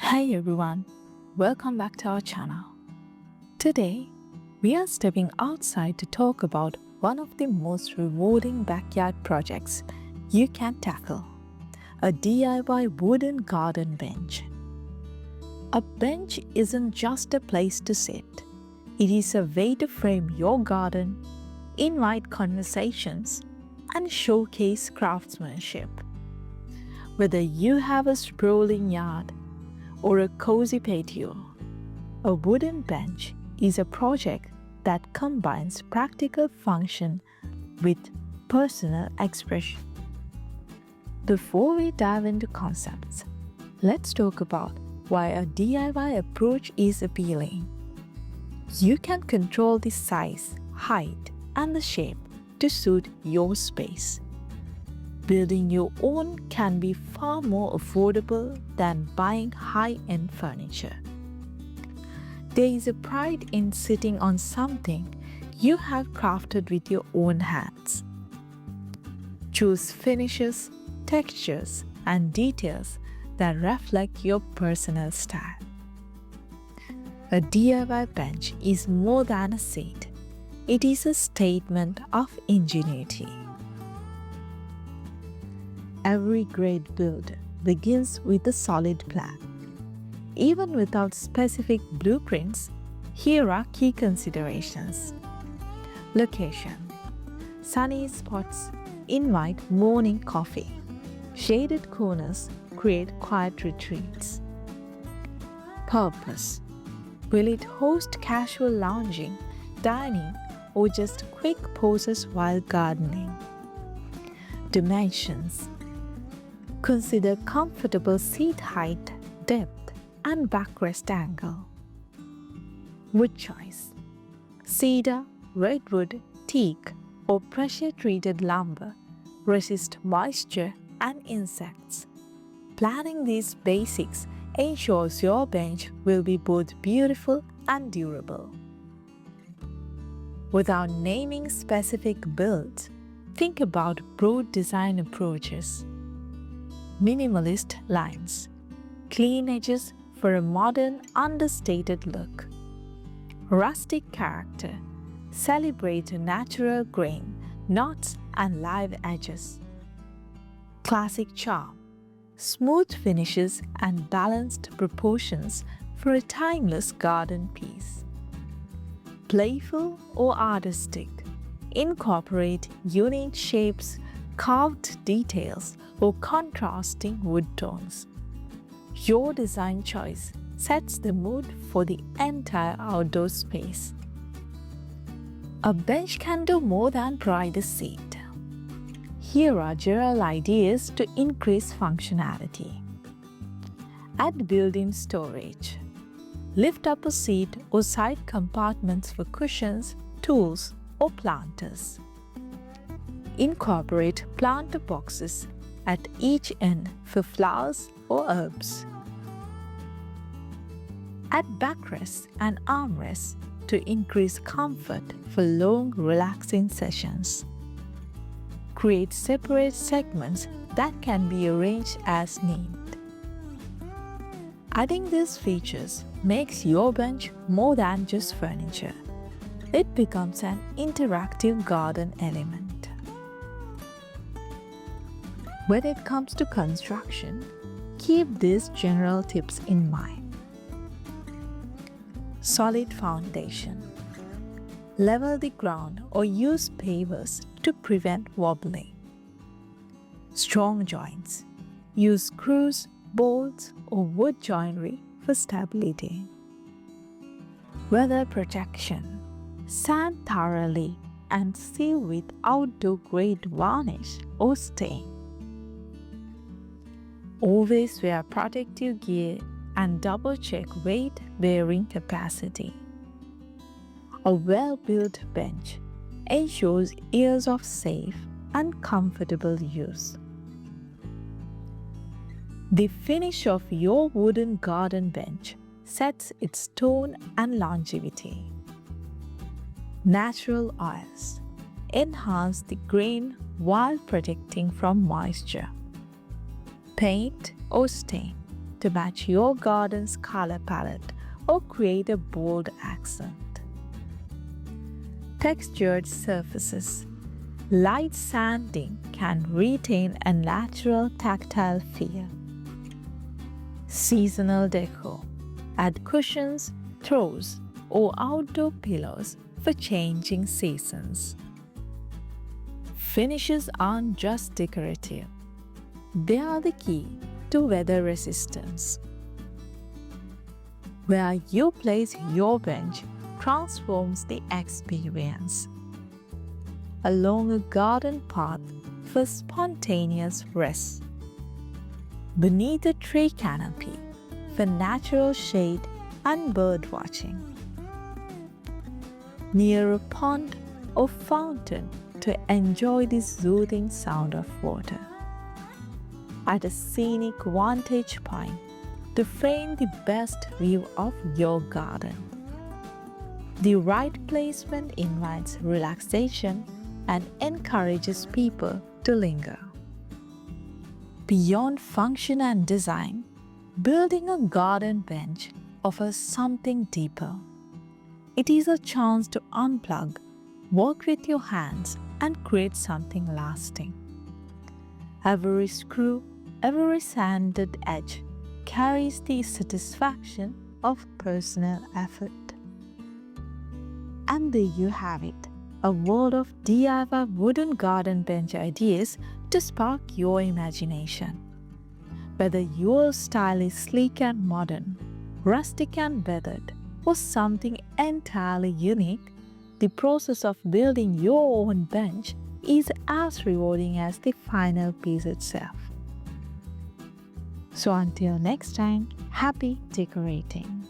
Hi everyone, welcome back to our channel. Today, we are stepping outside to talk about one of the most rewarding backyard projects you can tackle, a DIY wooden garden bench. A bench isn't just a place to sit, it is a way to frame your garden, invite conversations, and showcase craftsmanship. Whether you have a sprawling yard or a cozy patio, a wooden bench is a project that combines practical function with personal expression. Before we dive into concepts, let's talk about why a DIY approach is appealing. You can control the size, height, and the shape to suit your space. Building your own can be far more affordable than buying high-end furniture. There is a pride in sitting on something you have crafted with your own hands. Choose finishes, textures, and details that reflect your personal style. A DIY bench is more than a seat. It is a statement of ingenuity. Every great build begins with a solid plan. Even without specific blueprints, here are key considerations. Location. Sunny spots invite morning coffee. Shaded corners create quiet retreats. Purpose. Will it host casual lounging, dining, or just quick poses while gardening? Dimensions. Consider comfortable seat height, depth, and backrest angle. Wood choice. Cedar, redwood, teak, or pressure-treated lumber resist moisture and insects. Planning these basics ensures your bench will be both beautiful and durable. Without naming specific builds, think about broad design approaches. Minimalist lines, clean edges for a modern, understated look. Rustic character, celebrate natural grain, knots, and live edges. Classic charm, smooth finishes and balanced proportions for a timeless garden piece. Playful or artistic, incorporate unique shapes, carved details, or contrasting wood tones. Your design choice sets the mood for the entire outdoor space. A bench can do more than provide a seat. Here are general ideas to increase functionality. Add built-in storage. Lift up a seat or side compartments for cushions, tools, or planters. Incorporate planter boxes at each end for flowers or herbs. Add backrests and armrests to increase comfort for long, relaxing sessions. Create separate segments that can be arranged as needed. Adding these features makes your bench more than just furniture. It becomes an interactive garden element. When it comes to construction, keep these general tips in mind. Solid foundation. Level the ground or use pavers to prevent wobbling. Strong joints. Use screws, bolts, or wood joinery for stability. Weather protection. Sand thoroughly and seal with outdoor-grade varnish or stain. Always wear protective gear and double-check weight-bearing capacity. A well-built bench ensures years of safe and comfortable use. The finish of your wooden garden bench sets its tone and longevity. Natural oils enhance the grain while protecting from moisture. Paint or stain to match your garden's color palette or create a bold accent. Textured surfaces. Light sanding can retain a natural tactile feel. Seasonal decor. Add cushions, throws, or outdoor pillows for changing seasons. Finishes aren't just decorative. They are the key to weather resistance. Where you place your bench transforms the experience. Along a garden path for spontaneous rest. Beneath a tree canopy for natural shade and bird watching. Near a pond or fountain to enjoy the soothing sound of water. At a scenic vantage point to frame the best view of your garden. The right placement invites relaxation and encourages people to linger. Beyond function and design, building a garden bench offers something deeper. It is a chance to unplug, work with your hands, and create something lasting. Every screw, every sanded edge carries the satisfaction of personal effort. And there you have it, a world of DIY wooden garden bench ideas to spark your imagination. Whether your style is sleek and modern, rustic and weathered, or something entirely unique, the process of building your own bench is as rewarding as the final piece itself. So until next time, happy decorating!